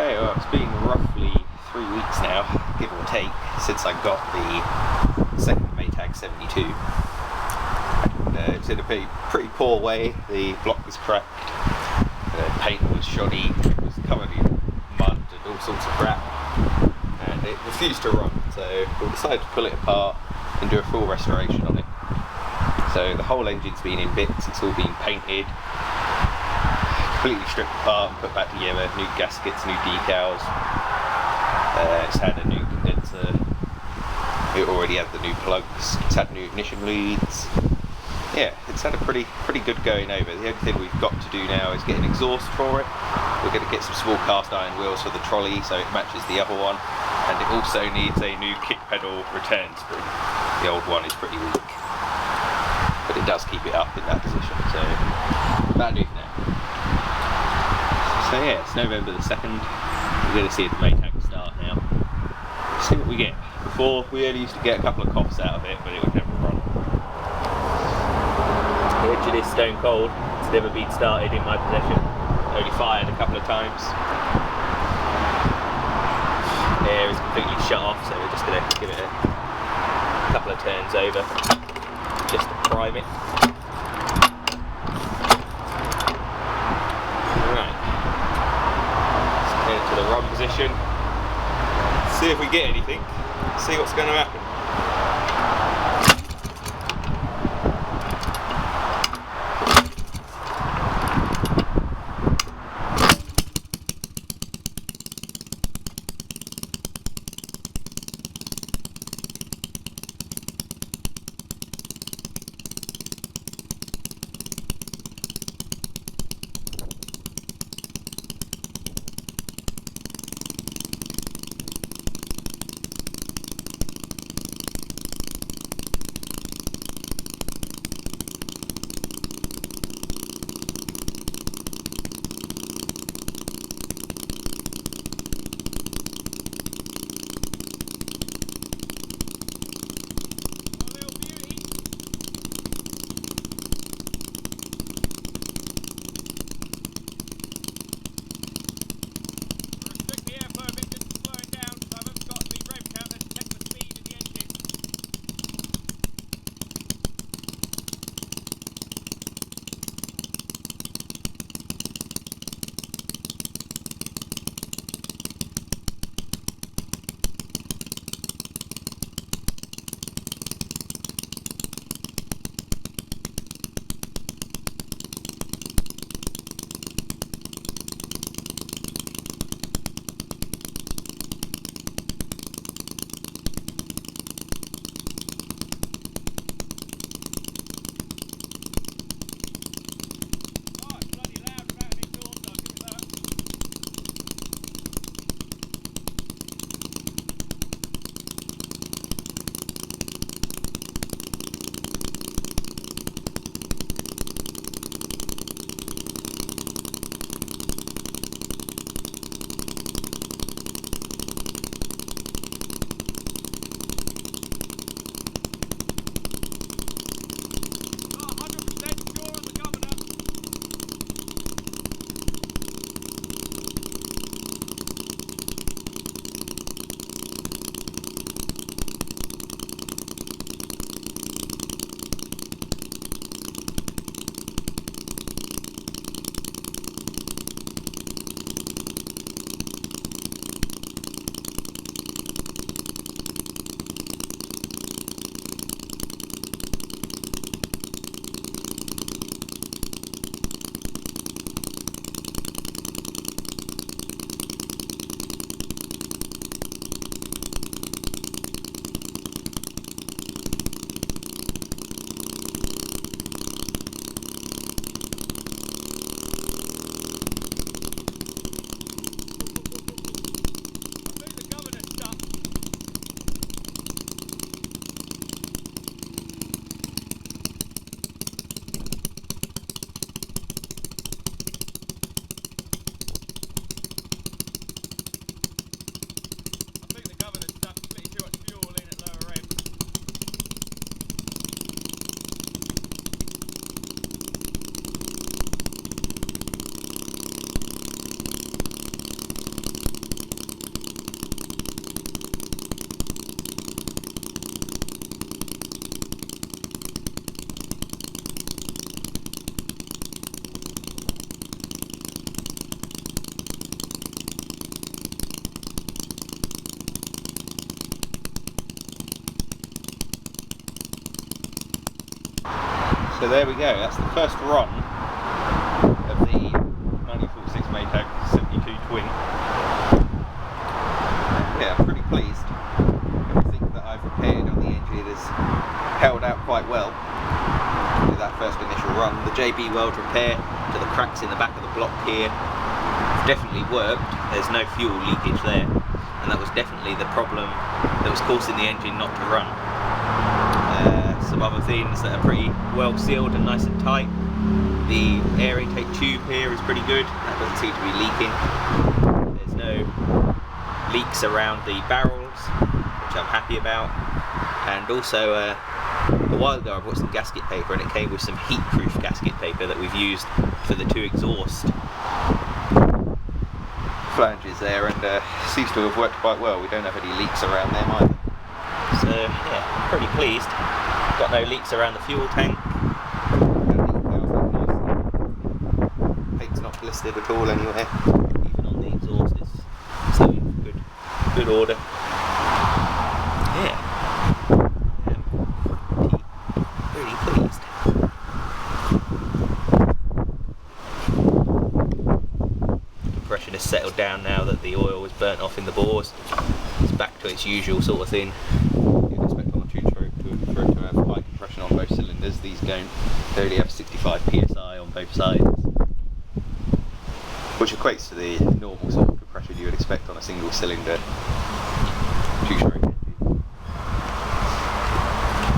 Okay, well, it's been roughly 3 weeks now, give or take, since I got the second Maytag 72. And, it's in a pretty poor way. The block was cracked, the paint was shoddy, it was covered in mud and all sorts of crap, and it refused to run. So we decided to pull it apart and do a full restoration on it. So the whole engine's been in bits, it's all been painted, completely stripped apart and put back together, new gaskets, new decals. It's had a new condenser, it already had the new plugs, it's had new ignition leads. Yeah, it's had a pretty good going over. The only thing we've got to do now is get an exhaust for it. We're going to get some small cast iron wheels for the trolley so it matches the other one, and it also needs a new kick pedal return spring. The old one is pretty weak, but it does keep it up in that position, so that'll do for now. So yeah, it's November the 2nd, we're going to see the Maytag start now. See what we get. Before, we only used to get a couple of coughs out of it, but it would never run. The engine is stone cold, it's never been started in my possession, only fired a couple of times. Air is completely shut off, so we're just going to give it a couple of turns over, just to prime it. To the run position, see if we get anything, see what's going to happen. So there we go, that's the first run of the 1946 Maytag 72 Twin. Yeah, I'm pretty pleased. Everything that I've repaired on the engine has held out quite well with that first initial run. The JB weld repair to the cracks in the back of the block here definitely worked. There's no fuel leakage there, and that was definitely the problem that was causing the engine not to run. Some other things that are pretty well sealed and nice and tight. The air intake tube here is pretty good, that doesn't seem to be leaking. There's no leaks around the barrels, which I'm happy about. And also a while ago I bought some gasket paper, and it came with some heat-proof gasket paper that we've used for the two exhaust flanges there, and seems to have worked quite well. We don't have any leaks around them either. So yeah, I'm pretty pleased. Got no leaks around the fuel tank. Paint's not blistered at all anywhere. Even on the exhaust it's in good order. Yeah. Pretty pleased. Compression has settled down now that the oil was burnt off in the bores. It's back to its usual sort of thing. You'd expect on a two-stroke for it to have high compression on both cylinders. These don't. They only have 65 psi on both sides, which equates to the normal sort of compression you would expect on a single cylinder two-stroke engine.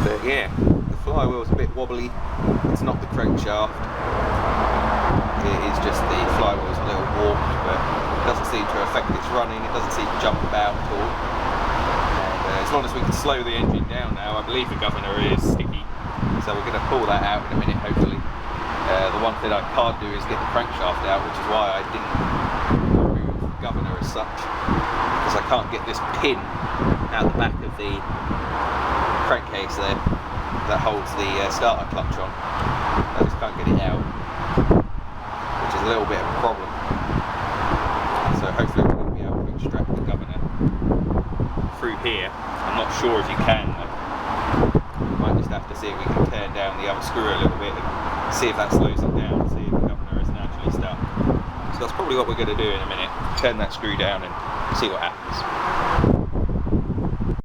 But yeah, the flywheel's a bit wobbly. It's not the crankshaft. It is just the flywheel's a little warped, but it doesn't seem to affect its running. It doesn't seem to jump about at all. And as long as we can slow the engine down now, I believe the governor is sticky. So we're going to pull that out in a minute, hopefully. The one thing I can't do is get the crankshaft out, which is why I didn't remove the governor as such, because I can't get this pin out the back of the crankcase there that holds the starter clutch on. I just can't get it out, which is a little bit of a problem. So hopefully we're going to be able to extract the governor through here. I'm not sure if you can though. We might just have to see if we can turn down the other screw a little bit and see if that slows it down, see if the governor isn't actually stuck. So that's probably what we're going to do in a minute. Turn that screw down and see what happens.